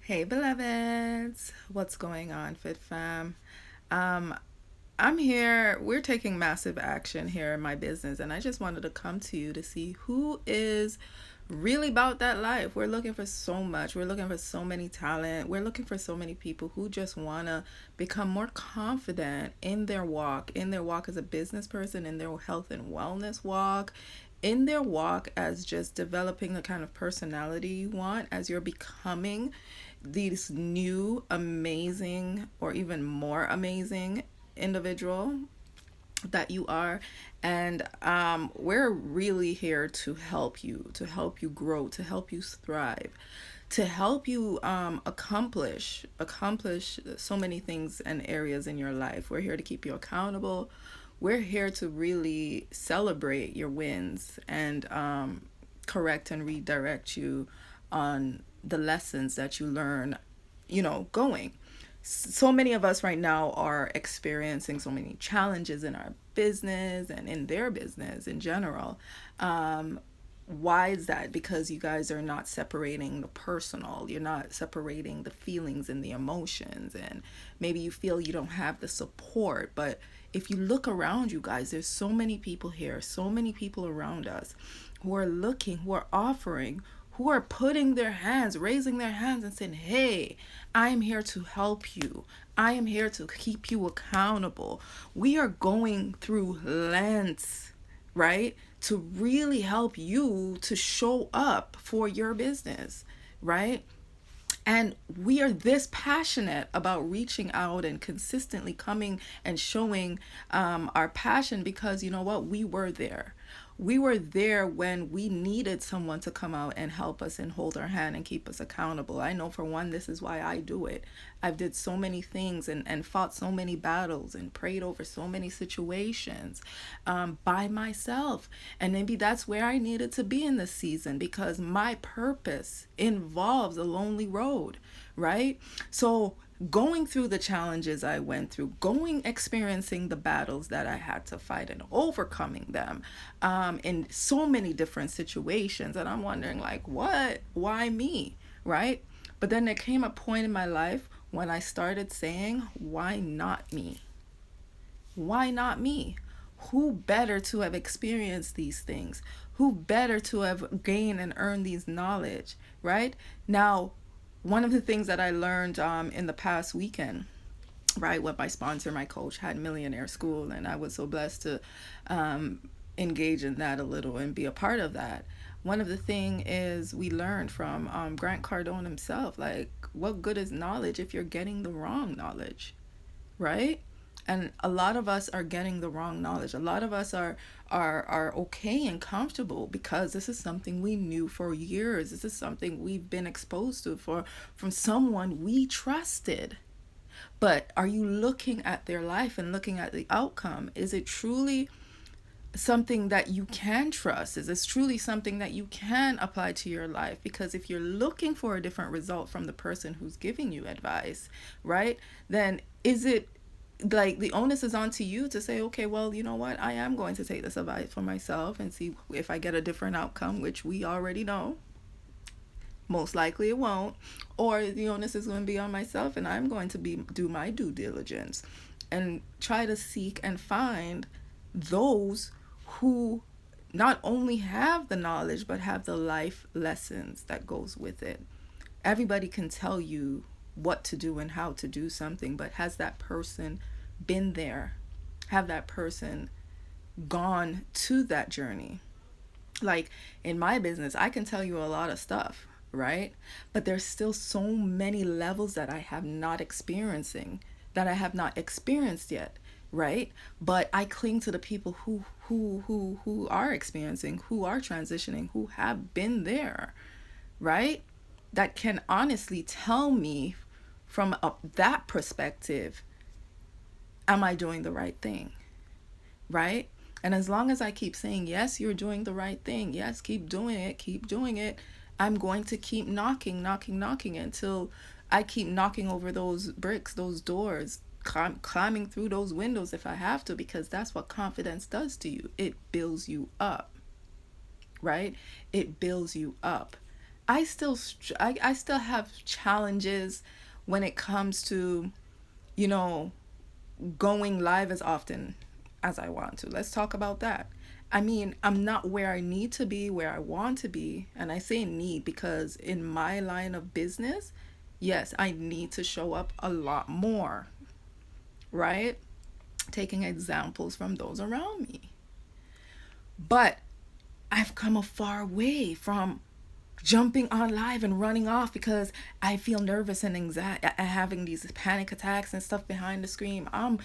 Hey, beloveds, what's going on, Fit Fam? Um, I'm here. We're taking massive action here in my business, and I just wanted to come to you to see who is really about that life. We're looking for so much. We're looking for so many talent. We're looking for so many people who just want to become more confident in their walk as a business person, in their health and wellness walk, in their walk as just developing the kind of personality you want as you're becoming these new amazing or even more amazing individual that you are. And we're really here to help you grow, to help you thrive, to help you accomplish so many things and areas in your life. We're here to keep you accountable. We're here to really celebrate your wins and correct and redirect you on the lessons that you learn, going. So many of us right now are experiencing so many challenges in our business and in their business in general. Why is that? Because you guys are not separating the personal, you're not separating the feelings and the emotions, and maybe you feel you don't have the support. But if you look around you guys, there's so many people here, so many people around us who are looking, who are offering, who are putting their hands, raising their hands and saying, hey, I am here to help you. I am here to keep you accountable. We are going through lengths, right? To really help you to show up for your business, right? And we are this passionate about reaching out and consistently coming and showing our passion because you know what? We were there. We were there when we needed someone to come out and help us and hold our hand and keep us accountable. I know for one, this is why I do it. I've did so many things and fought so many battles and prayed over so many situations by myself. And maybe that's where I needed to be in this season because my purpose involves a lonely road, right? So going through the challenges I went through, experiencing the battles that I had to fight and overcoming them in so many different situations. And I'm wondering, like, what? Why me? Right? But then there came a point in my life when I started saying, why not me? Why not me? Who better to have experienced these things? Who better to have gained and earned these knowledge, right? Now, one of the things that I learned in the past weekend, right, what my sponsor, my coach, had Millionaire School, and I was so blessed to engage in that a little and be a part of that. One of the thing is we learned from Grant Cardone himself, like, what good is knowledge if you're getting the wrong knowledge, right? And a lot of us are getting the wrong knowledge. A lot of us are okay and comfortable because this is something we knew for years. This is something we've been exposed to from someone we trusted. But are you looking at their life and looking at the outcome? Is it truly something that you can trust? Is this truly something that you can apply to your life? Because if you're looking for a different result from the person who's giving you advice, right, then is it like the onus is on to you to say, okay, well, you know what, I am going to take this advice for myself and see if I get a different outcome, which we already know most likely it won't, or the onus is going to be on myself and I'm going to do my due diligence and try to seek and find those who not only have the knowledge but have the life lessons that goes with it. Everybody can tell you what to do and how to do something, but has that person been there? Have that person gone to that journey? Like in my business, I can tell you a lot of stuff, right? But there's still so many levels that I have not experienced yet, right? But I cling to the people who are experiencing, who are transitioning, who have been there, right? That can honestly tell me from that perspective, am I doing the right thing? Right? And as long as I keep saying, yes, you're doing the right thing. Yes, keep doing it. I'm going to keep knocking until I keep knocking over those bricks, those doors, climbing through those windows if I have to, because that's what confidence does to you. It builds you up, right? It builds you up. I still have challenges when it comes to, you know, going live as often as I want to. Let's talk about that. I mean, I'm not where I need to be, where I want to be. And I say need because in my line of business, yes, I need to show up a lot more, right? Taking examples from those around me. But I've come a far way from jumping on live and running off because I feel nervous and anxiety, having these panic attacks and stuff behind the screen. I'm,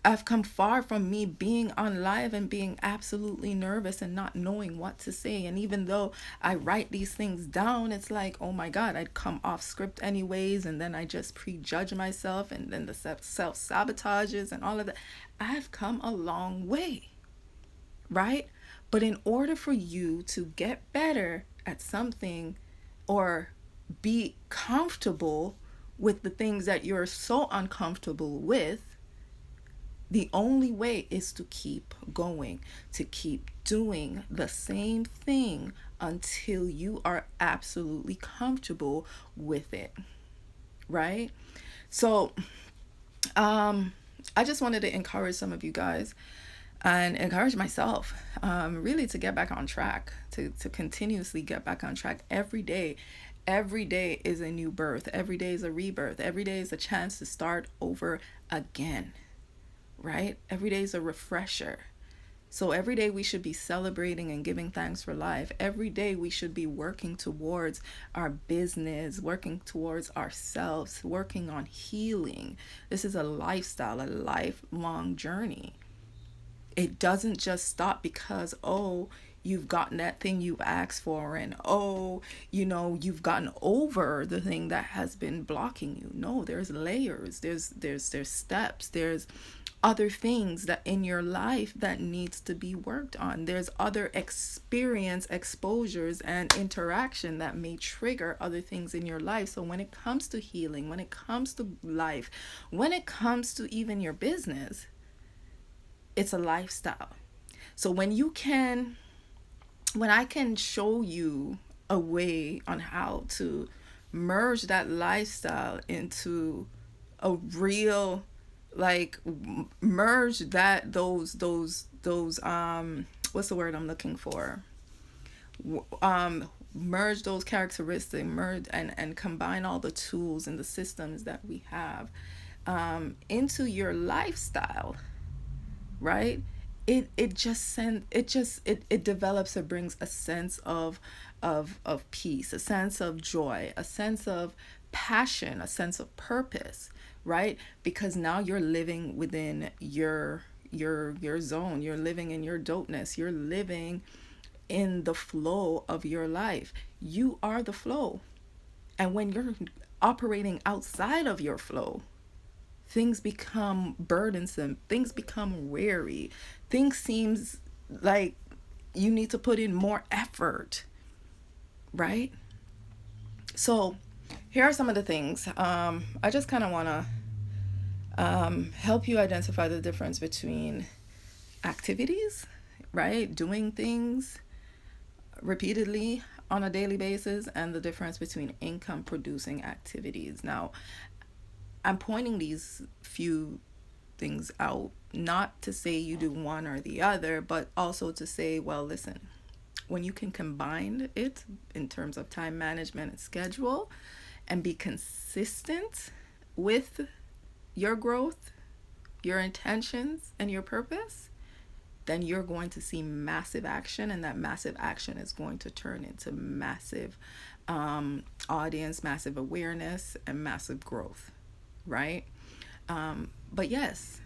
I've come far from me being on live and being absolutely nervous and not knowing what to say. And even though I write these things down, it's like, oh my God, I'd come off script anyways. And then I just prejudge myself and then the self sabotages and all of that. I've come a long way, right? But in order for you to get better at something or be comfortable with the things that you're so uncomfortable with, the only way is to keep going, to keep doing the same thing until you are absolutely comfortable with it, right? So, I just wanted to encourage some of you guys and encourage myself, really to get back on track, to continuously get back on track every day. Every day is a new birth. Every day is a rebirth. Every day is a chance to start over again, right? Every day is a refresher. So every day we should be celebrating and giving thanks for life. Every day we should be working towards our business, working towards ourselves, working on healing. This is a lifestyle, a lifelong journey. It doesn't just stop because, oh, you've gotten that thing you've asked for, and oh, you've gotten over the thing that has been blocking you. No, there's layers, there's steps, there's other things that in your life that needs to be worked on. There's other experience, exposures, and interaction that may trigger other things in your life. So when it comes to healing, when it comes to life, when it comes to even your business, it's a lifestyle. So when I can show you a way on how to merge that lifestyle into a real, like, merge that those what's the word I'm looking for, merge those characteristics, merge and combine all the tools and the systems that we have into your lifestyle, right? It develops, it brings a sense of peace, a sense of joy, a sense of passion, a sense of purpose, right? Because now you're living within your zone, you're living in your dopeness, you're living in the flow of your life. You are the flow. And when you're operating outside of your flow, things become burdensome, things become weary, things seems like you need to put in more effort, right? So here are some of the things. I just kind of want to help you identify the difference between activities, right? Doing things repeatedly on a daily basis, and the difference between income producing activities. Now, I'm pointing these few things out, not to say you do one or the other, but also to say, well, listen, when you can combine it in terms of time management and schedule and be consistent with your growth, your intentions, and your purpose, then you're going to see massive action, and that massive action is going to turn into massive audience, massive awareness, and massive growth, right? But yes,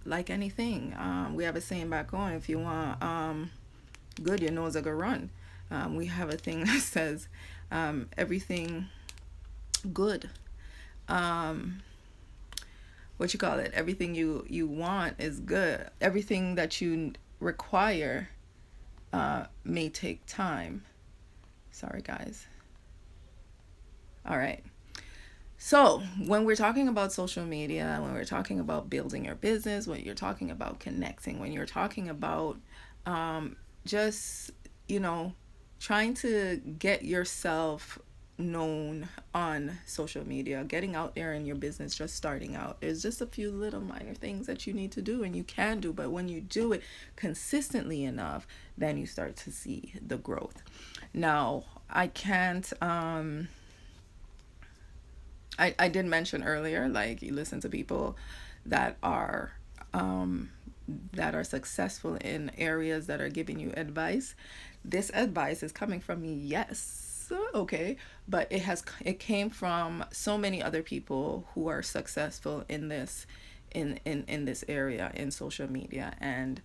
like anything, we have a saying back home, if you want good, your nose a go run. We have a thing that says everything good, what you call it, everything you want is good. Everything that you require may take time. Sorry, guys. All right. So when we're talking about social media, when we're talking about building your business, when you're talking about connecting, when you're talking about just, trying to get yourself known on social media, getting out there in your business, just starting out. There's just a few little minor things that you need to do and you can do, but when you do it consistently enough, then you start to see the growth. Now, I can't I did mention earlier, like, you listen to people that are that are successful in areas that are giving you advice. This advice is coming from me, yes, okay, but it came from so many other people who are successful in this in this area in social media. And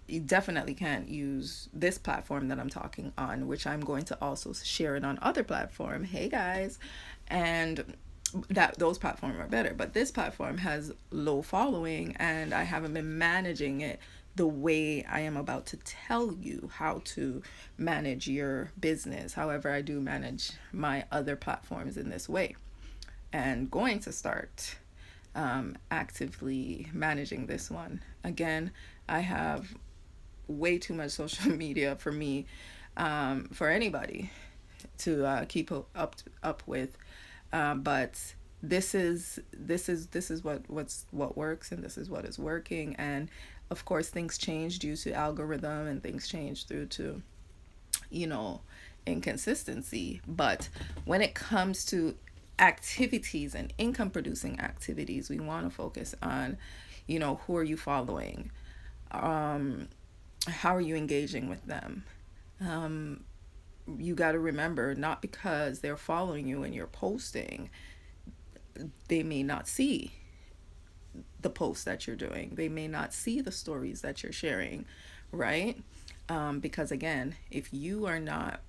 you definitely can't use this platform that I'm talking on, which I'm going to also share it on other platform. Hey guys, and that those platforms are better, but this platform has low following, and I haven't been managing it the way I am about to tell you how to manage your business. However, I do manage my other platforms in this way, and going to start actively managing this one. Again, I have way too much social media for me, for anybody to keep up with. But this is what works, and this is what is working. And of course, things change due to algorithm, and things change due to, you know, inconsistency. But when it comes to activities and income producing activities, we want to focus on, you know, who are you following? How are you engaging with them? You got to remember, not because they're following you and you're posting, they may not see the posts that you're doing. They may not see the stories that you're sharing, right? Because again, if you are not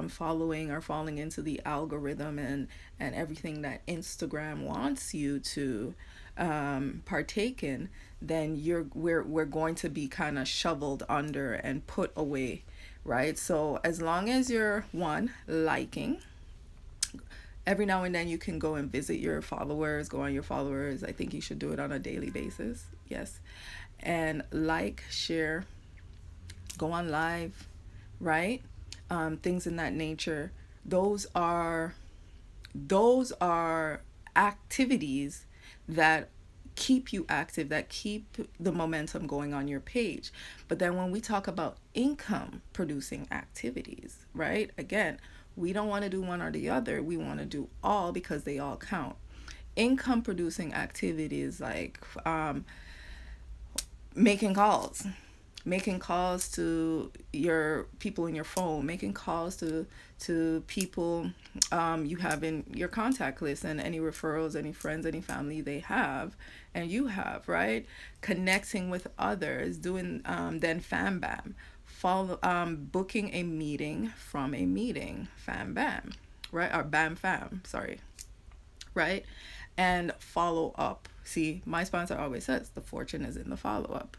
following or falling into the algorithm and everything that Instagram wants you to partake in, then we're going to be kind of shoveled under and put away, right? So as long as you're liking, every now and then you can go and visit your followers, go on your followers. I think you should do it on a daily basis. Yes. And like, share, go on live, right? Things in that nature. Those are activities that keep you active, that keep the momentum going on your page. But then when we talk about income producing activities, right? Again, we don't want to do one or the other. We want to do all, because they all count. Income producing activities like making calls to your people in your phone, making calls to people you have in your contact list, and any referrals, any friends, any family they have and you have, right? Connecting with others, doing then fam bam, follow booking a meeting from a meeting, fam bam, right? Or bam fam, sorry, right? And follow up. See, my sponsor always says the fortune is in the follow up,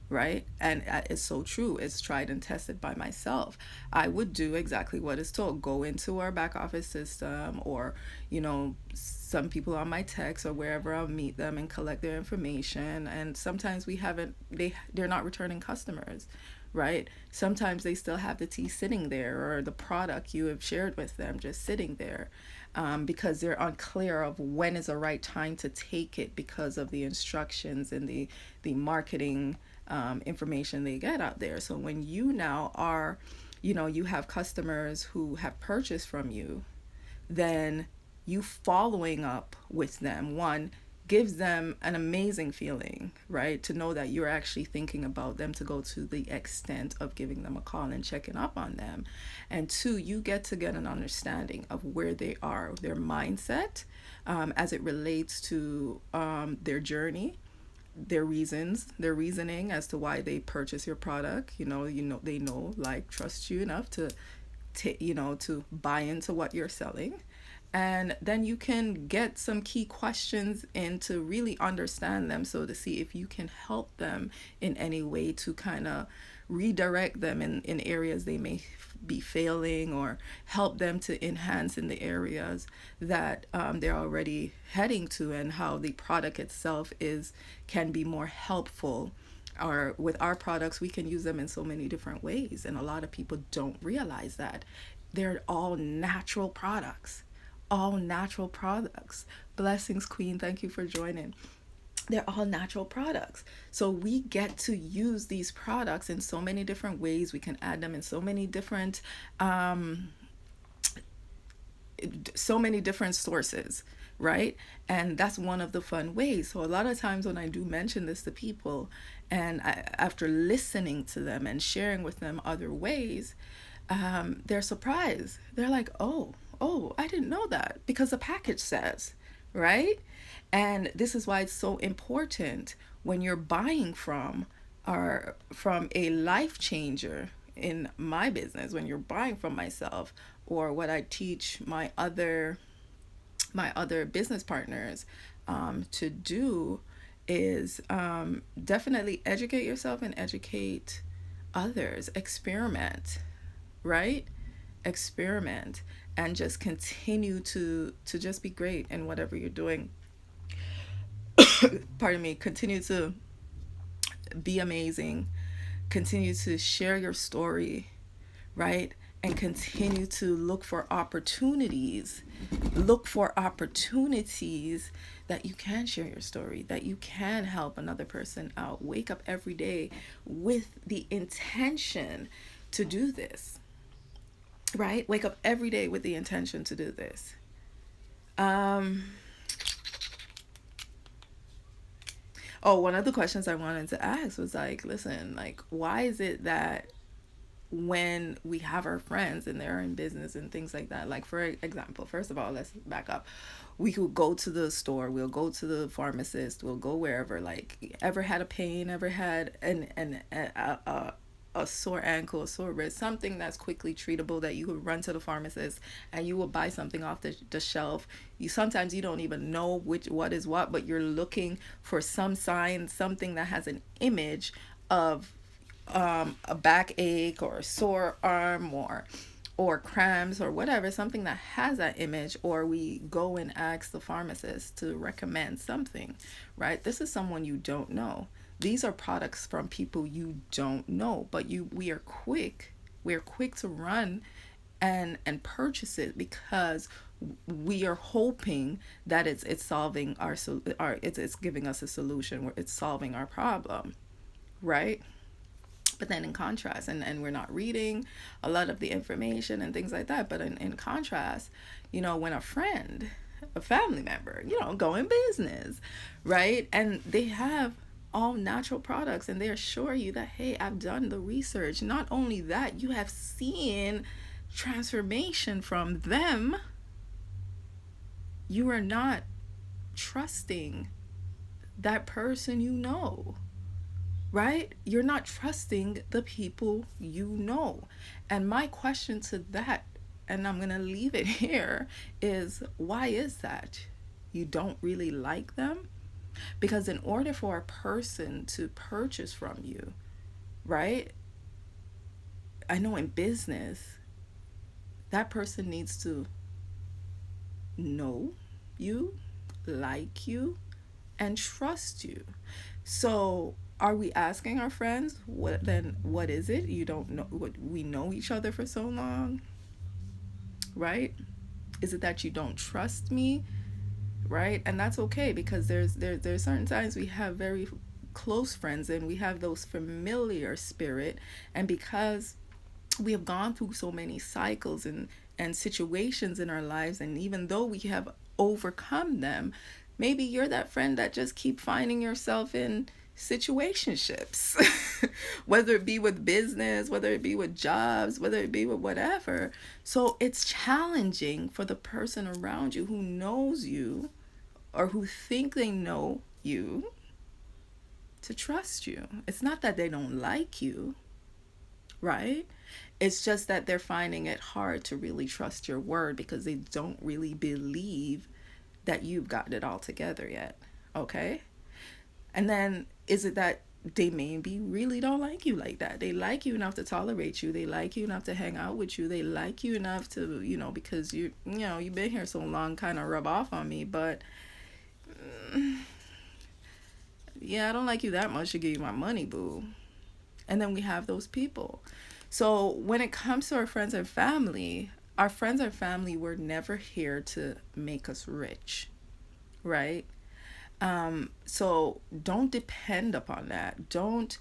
right? And it's so true. It's tried and tested by myself. I would do exactly what is told. Go into our back office system, or, you know, some people on my text or wherever, I'll meet them and collect their information. And sometimes they're not returning customers, right? Sometimes they still have the tea sitting there, or the product you have shared with them just sitting there, because they're unclear of when is the right time to take it, because of the instructions and the marketing information they get out there. So when you now are, you know, you have customers who have purchased from you, then you following up with them, one, gives them an amazing feeling, right? To know that you're actually thinking about them, to go to the extent of giving them a call and checking up on them. And two, you get an understanding of where they are, their mindset, as it relates to their journey, their reasoning as to why they purchase your product. They know, like, trust you enough to to buy into what you're selling. And then you can get some key questions in to really understand them, so to see if you can help them in any way to kind of redirect them in areas they may be failing, or help them to enhance in the areas that they're already heading to, and how the product itself can be more helpful Or with our products, we can use them in so many different ways, and a lot of people don't realize that they're all natural products. All natural products. Blessings, Queen. Thank you for joining. They're all natural products. So we get to use these products in so many different ways. We can add them in so many different sources, right? And that's one of the fun ways. So a lot of times when I do mention this to people, and after listening to them and sharing with them other ways, they're surprised. They're like, oh, I didn't know that, because the package says, right? And this is why it's so important when you're buying from a life changer. In my business, when you're buying from myself, or what I teach my other business partners to do, is definitely educate yourself and educate others. Experiment, right? Experiment, and just continue to just be great in whatever you're doing. Pardon me. Continue to be amazing. Continue to share your story, right? And continue to look for opportunities. Look for opportunities that you can share your story, that you can help another person out. Wake up every day with the intention to do this, right? Wake up every day with the intention to do this. Um, oh, one of the questions I wanted to ask was like, listen, like, why is it that when we have our friends and they're in business and things like that, like for example, first of all, let's back up. We could go to the store, we'll go to the pharmacist, we'll go wherever. Like, ever had a pain, ever had a sore ankle, a sore wrist, something that's quickly treatable, that you could run to the pharmacist and you will buy something off the shelf. You sometimes you don't even know what is what, but you're looking for some sign, something that has an image of a backache or a sore arm, or cramps or whatever, something that has that image. Or we go and ask the pharmacist to recommend something, right? This is someone you don't know. These are products from people you don't know, but we're quick to run and purchase it, because we are hoping that it's solving our it's giving us a solution, where it's solving our problem, right? But then in contrast, and we're not reading a lot of the information and things like that, but in contrast, when a family member, go in business, right? And they have all natural products, and they assure you that, hey, I've done the research. Not only that, you have seen transformation from them. You are not trusting that person, right? You're not trusting the people you know. And my question to that, and I'm going to leave it here, is why is that? You don't really like them? Because in order for a person to purchase from you, right? I know in business, that person needs to know you, like you, and trust you. So are we asking our friends, what is it? You don't know what we know each other for so long, right? Is it that you don't trust me, right? And that's okay, because there's certain times we have very close friends and we have those familiar spirit, and because we have gone through so many cycles and situations in our lives, and even though we have overcome them, maybe you're that friend that just keep finding yourself in situationships, whether it be with business, whether it be with jobs, whether it be with whatever. So it's challenging for the person around you who knows you, or who think they know you, to trust you. It's not that they don't like you, right? It's just that they're finding it hard to really trust your word, because they don't really believe that you've gotten it all together yet. Okay? And then is it that they maybe really don't like you like that? They like you enough to tolerate you. They like you enough to hang out with you. They like you enough to, because you've been here so long, kind of rub off on me. But Yeah, I don't like you that much to give you my money, boo. And then we have those people. So when it comes to our friends and family were never here to make us rich, right? So don't depend upon that. Don't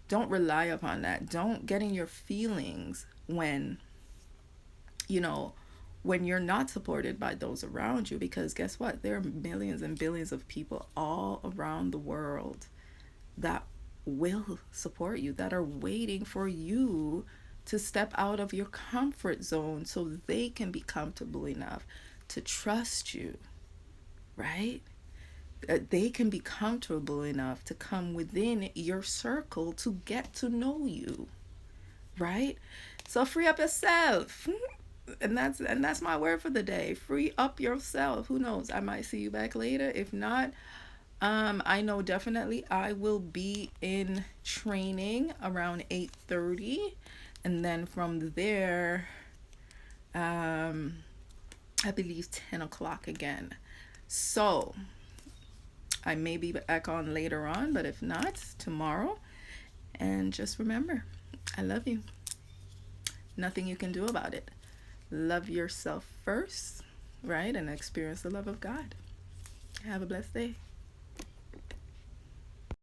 rely upon that. Don't get in your feelings you know, when you're not supported by those around you, because guess what? There are millions and billions of people all around the world that will support you, that are waiting for you to step out of your comfort zone so they can be comfortable enough to trust you, right? That they can be comfortable enough to come within your circle to get to know you, right? So free up yourself. And that's my word for the day. Free up yourself. Who knows? I might see you back later. If not, I know definitely I will be in training around 8:30, and then from there, um, I believe 10 o'clock again. So I may be back on later on, but if not, tomorrow. And just remember, I love you. Nothing you can do about it. Love yourself first, right? And experience the love of God. Have a blessed day.